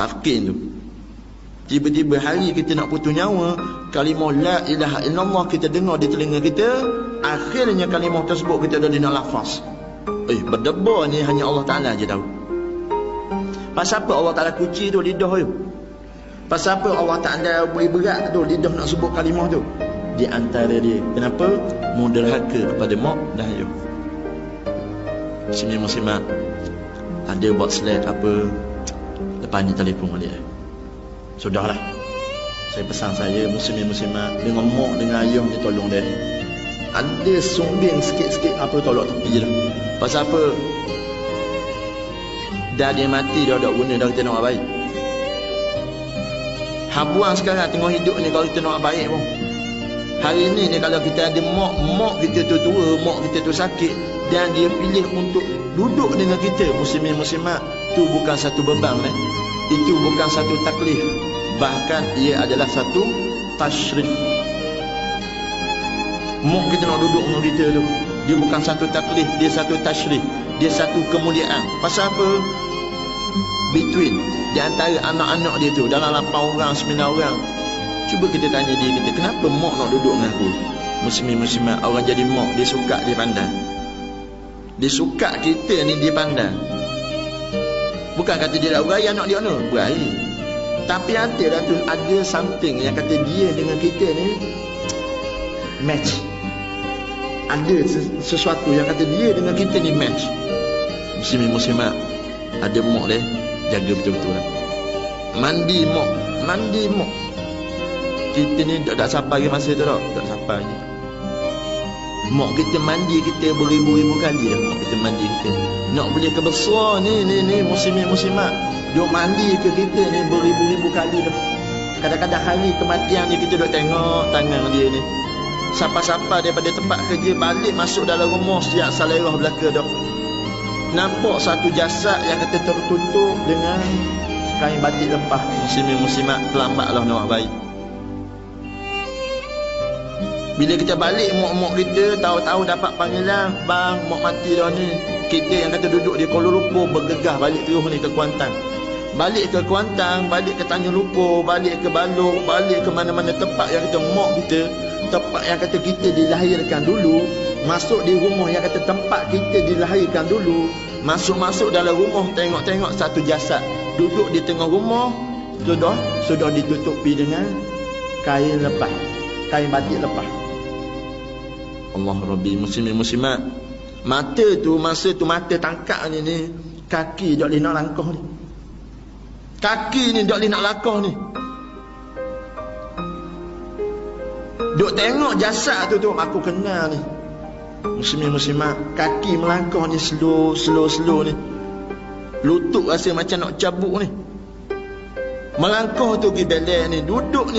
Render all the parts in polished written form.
talqin tu. Tiba-tiba hari kita nak putus nyawa, kalimah la ilaha illallah kita dengar di telinga kita, akhirnya kalimah tersebut kita dah nak lafaz. Berdebar ni hanya Allah Ta'ala je tahu. Pasal apa Allah Ta'ala kunci tu lidah tu? Pasal apa Allah Ta'ala beri berat tu lidah nak sebut kalimah tu? Di antara dia, kenapa? Muderhaka kepada mak dan ayah. Muslimat ada buat slide apa, lepas ni telefon balik. Sudahlah, saya pesan saya muslimat dengan mak dengan ayah ni tolong dia. Ada sumbing sikit-sikit apa tolak tepi je dah. Pasal apa? Dah dia mati dah tak guna dah kita nak buat baik. Habuang sekarang tengok hidup ni kalau kita nak buat baik pun. Hari ni kalau kita ada mak kita tu tua, mak kita tu sakit dan dia pilih untuk duduk dengan kita, muslimat, tu bukan satu beban itu bukan satu taklif, bahkan ia adalah satu tashrif. Mak kita nak duduk dengan kita tu, dia bukan satu taklif, dia satu tashrif, dia satu kemuliaan. Pasal apa? Between di antara anak-anak dia tu, dalam 8 orang 9 orang, cuba kita tanya dia kita, kenapa mak nak duduk dengan aku? Muslimat, orang jadi mak dia suka, dia pandai. Dia suka kita ni, dia pandai. Bukan kata dia tak beraya anak dia ni, beraya. Tapi ada something yang kata dia dengan kita ni match. Ada sesuatu yang kata dia dengan kita ni match. Muslimat, ada mak dia jaga betul-betul lah. Mandi mak. Kita ni tak sampai lagi masa tu tak sampai lagi. Mak kita mandi kita beribu-ribu kali dah. Mak kita mandi kita nak boleh kebesar ni muslimat duk mandi ke kita ni beribu-ribu kali dah. Kadang-kadang hari kematian ni kita duk tengok tangan dia ni, siapa-siapa daripada tempat kerja balik masuk dalam rumah siap salerah belaka dah. Nampak satu jasad yang kata tertutup dengan kain batik lepah. Muslimat, terlambatlah nak baik. Bila kita balik, mak kita tahu-tahu dapat panggilan, bang, mak mati dah ni. Kita yang kata duduk di Kuala Lumpur bergegah balik terus ni ke Kuantan. Balik ke Kuantan, balik ke Tanjung Lumpur, balik ke Balok, balik ke mana-mana tempat yang kata mak kita, tempat yang kata kita dilahirkan dulu. Masuk di rumah yang kata tempat kita dilahirkan dulu. Masuk dalam rumah, tengok-tengok satu jasad duduk di tengah rumah, sudah ditutupi dengan kain lepah, kain batik lepah. Allah Rabbi, muslimat. Masa tu mata tangkap ni, kaki tak boleh nak langkah ni. Kaki ni tak boleh nak langkah ni. Duk tengok jasad tu aku kenal ni. Muslimat, kaki melangkah ni slow ni. Lutut rasa macam nak cabut ni. Melangkah tu pergi belek ni, duduk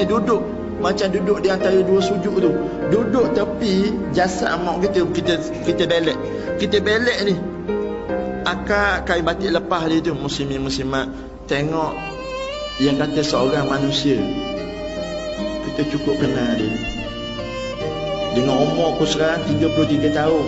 macam duduk di antara dua sujud tu. Duduk tepi jasad mak kita belek. Kita belek ni. Akak kain batik lepas dia tu, muslimat. Tengok yang kata seorang manusia, kita cukup kenal dia. Dengan umur aku sekarang 33 tahun,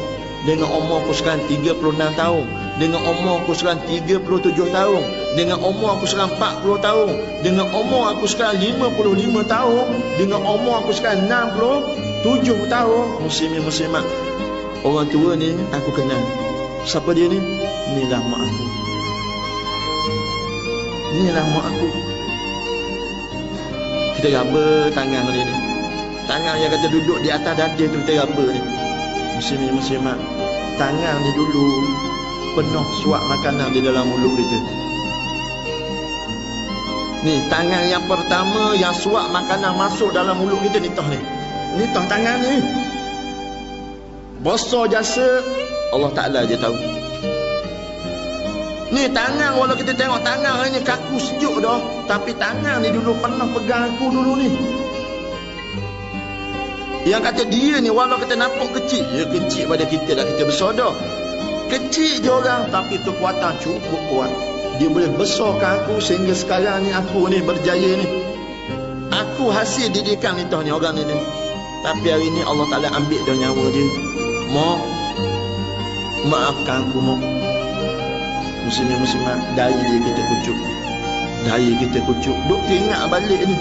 dengan umur aku sekarang 36 tahun, dengan umur aku sekarang 37 tahun, dengan umur aku sekarang 40 tahun, dengan umur aku sekarang 55 tahun, dengan umur aku sekarang 67 tahun. Muslimat, orang tua ni aku kenal. Siapa dia ni? Inilah mak aku. Inilah mak aku. Kita raba tangan dia ni. Tangan yang kata duduk di atas dada tu kita raba ni. Muslimat, tangan ni dulu penuh suap makanan di dalam mulut kita. Ni tangan yang pertama yang suap makanan masuk dalam mulut kita ni tah ni. Ni tah tangan ni. Besar jasa Allah Ta'ala je tahu. Ni tangan, walau kita tengok tangan ni kaku sejuk dah, tapi tangan ni dulu pernah pegang aku dulu ni. Yang kata dia ni walau kita nampak kecil, dia kecil pada kita dah, kita besar dah. Kecil je orang, tapi kekuatan cukup kuat. Dia boleh besarkan aku sehingga sekarang ni aku ni berjaya ni. Aku hasil didikan ni ni orang ni. Tapi hari ni Allah Ta'ala ambil dah nyawa dia. Mak, maafkan aku mak. Muslimat, dari dia kita kucuk. Daya kita kucuk. Duk teringat balik ni.